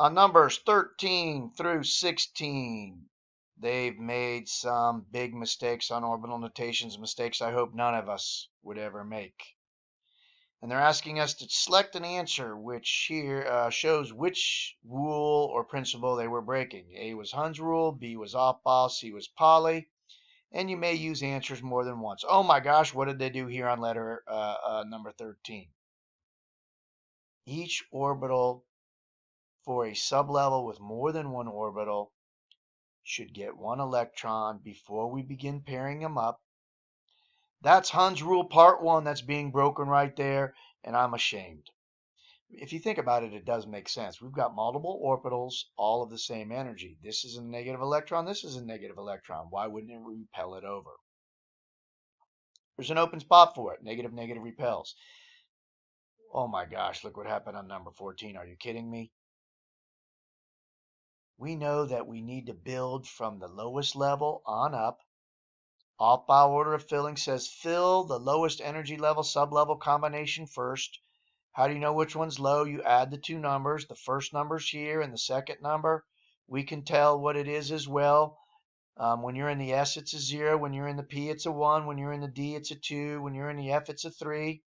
On numbers 13 through 16, they've made some big mistakes on orbital notations, mistakes I hope none of us would ever make. And they're asking us to select an answer which here shows which rule or principle they were breaking. A was Hund's rule, B was Aufbau, C was Pauli, and you may use answers more than once. Oh my gosh, what did they do here on letter number 13? Each orbital for a sublevel with more than one orbital should get one electron before we begin pairing them up. That's Hund's rule part 1 that's being broken right there, and I'm ashamed. If you think about it, it does make sense. We've got multiple orbitals, all of the same energy. This is a negative electron, this is a negative electron. Why wouldn't it repel it over? There's an open spot for it. Negative, negative repels. Oh my gosh, look what happened on number 14. Are you kidding me? We know that we need to build from the lowest level on up. Aufbau order of filling says fill the lowest energy level sublevel combination first. How do you know which one's low? You add the two numbers. The first number's here and the second number. We can tell what it is as well. When you're in the S, it's a 0. When you're in the P, it's a 1. When you're in the D, it's a 2. When you're in the F, it's a 3.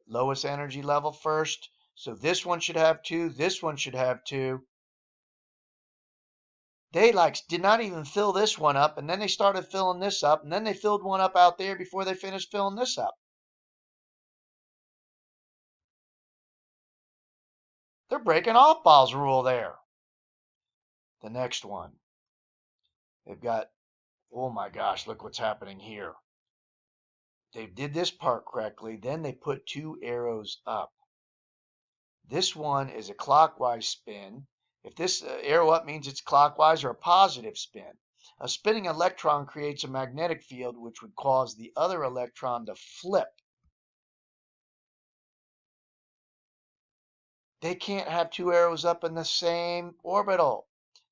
Lowest energy level first. So this one should have 2. This one should have 2. They did not even fill this one up, and then they started filling this up, and then they filled one up out there before they finished filling this up. They're breaking Aufbau's rule there. The next one. They've got, oh my gosh, look what's happening here. They did this part correctly, then they put 2 arrows up. This one is a clockwise spin. If this arrow up means it's clockwise or a positive spin. A spinning electron creates a magnetic field which would cause the other electron to flip. They can't have 2 arrows up in the same orbital.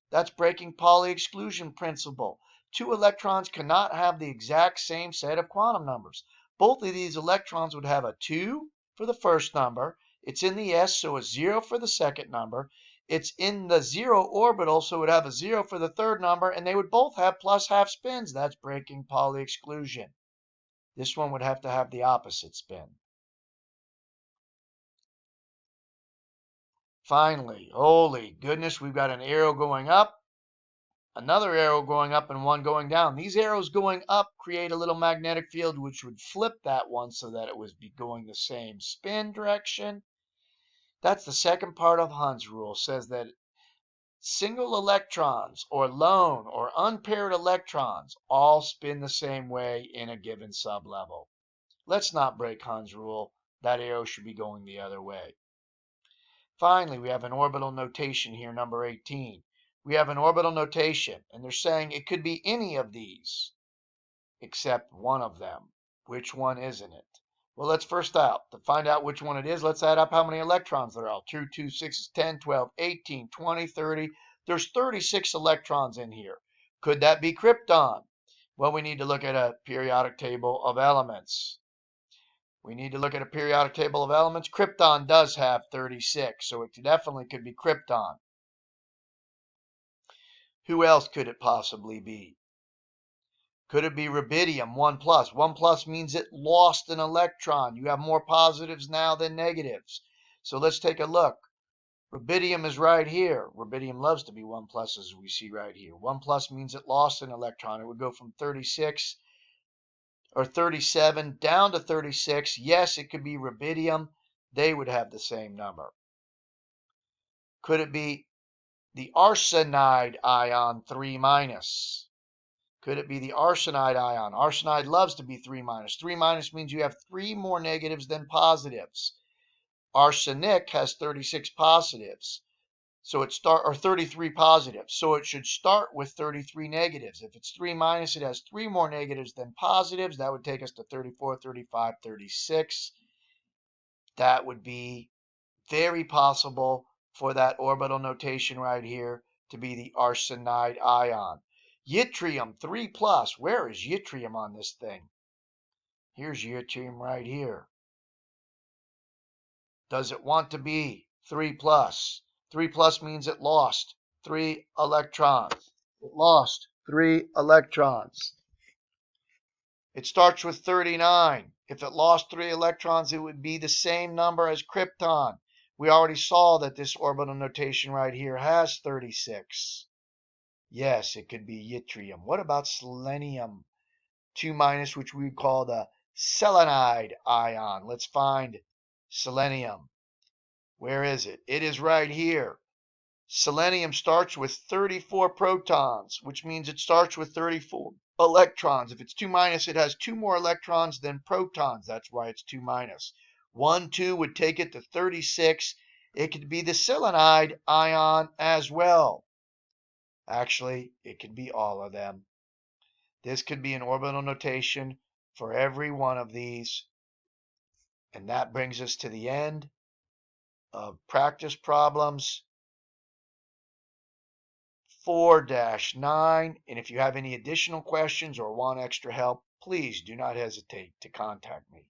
That's breaking Pauli exclusion principle. 2 electrons cannot have the exact same set of quantum numbers. Both of these electrons would have a 2 for the first number. It's in the S, so a 0 for the second number. It's in the 0 orbital, so it would have a 0 for the third number, and they would both have plus half spins. That's breaking Pauli exclusion. This one would have to have the opposite spin. Finally, holy goodness, we've got an arrow going up, another arrow going up, and one going down. These arrows going up create a little magnetic field which would flip that one so that it would be going the same spin direction. That's the second part of Hund's rule. It says that single electrons or lone or unpaired electrons all spin the same way in a given sublevel. Let's not break Hund's rule. That arrow should be going the other way. Finally, we have an orbital notation here, number 18. We have an orbital notation, and they're saying it could be any of these except one of them. Which one isn't it? Well, let's first out. To find out which one it is, let's add up how many electrons there are. 2, 2, 6, 10, 12, 18, 20, 30. There's 36 electrons in here. Could that be krypton? Well, we need to look at a periodic table of elements. We need to look at a periodic table of elements. Krypton does have 36, so it definitely could be krypton. Who else could it possibly be? Could it be rubidium 1 plus? 1 plus means it lost an electron. You have more positives now than negatives. So let's take a look. Rubidium is right here. Rubidium loves to be 1 plus, as we see right here. 1 plus means it lost an electron. It would go from 36 or 37 down to 36. Yes, it could be rubidium. They would have the same number. Could it be the arsenide ion 3 minus? Could it be the arsenide ion? Arsenide loves to be 3 minus. 3 minus means you have 3 more negatives than positives. Arsenic has 36 positives. So or 33 positives. So it should start with 33 negatives. If it's 3 minus, it has 3 more negatives than positives. That would take us to 34, 35, 36. That would be very possible for that orbital notation right here to be the arsenide ion. Yttrium 3 plus. Where is yttrium on this thing? Here's yttrium right here. Does it want to be 3 plus? 3 plus means it lost 3 electrons. It lost 3 electrons. It starts with 39. If it lost 3 electrons, it would be the same number as krypton. We already saw that this orbital notation right here has 36. Yes, it could be yttrium. What about selenium? 2 minus, which we call the selenide ion. Let's find selenium. Where is it? It is right here. Selenium starts with 34 protons, which means it starts with 34 electrons. If it's 2 minus, it has 2 more electrons than protons. That's why it's 2 minus. 1, 2 would take it to 36. It could be the selenide ion as well. Actually, it could be all of them. This could be an orbital notation for every one of these. And that brings us to the end of practice problems 4-9. And if you have any additional questions or want extra help, please do not hesitate to contact me.